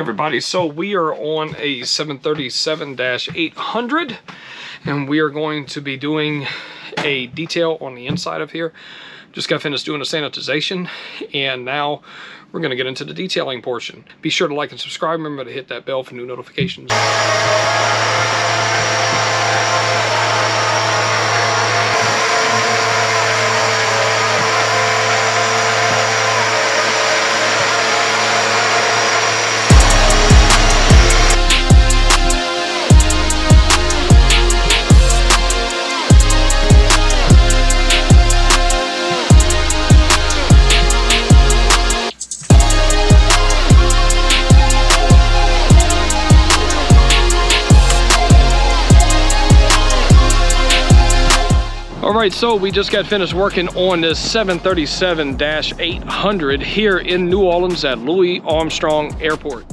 everybody, so we are on a 737-800 and we are going to be doing a detail on the inside of here. Just got finished doing a sanitization and now we're going to get into the detailing portion. Be sure to like and subscribe. Remember to hit that bell for new notifications. Alright, so we just got finished working on this 737-800 here in New Orleans at Louis Armstrong Airport.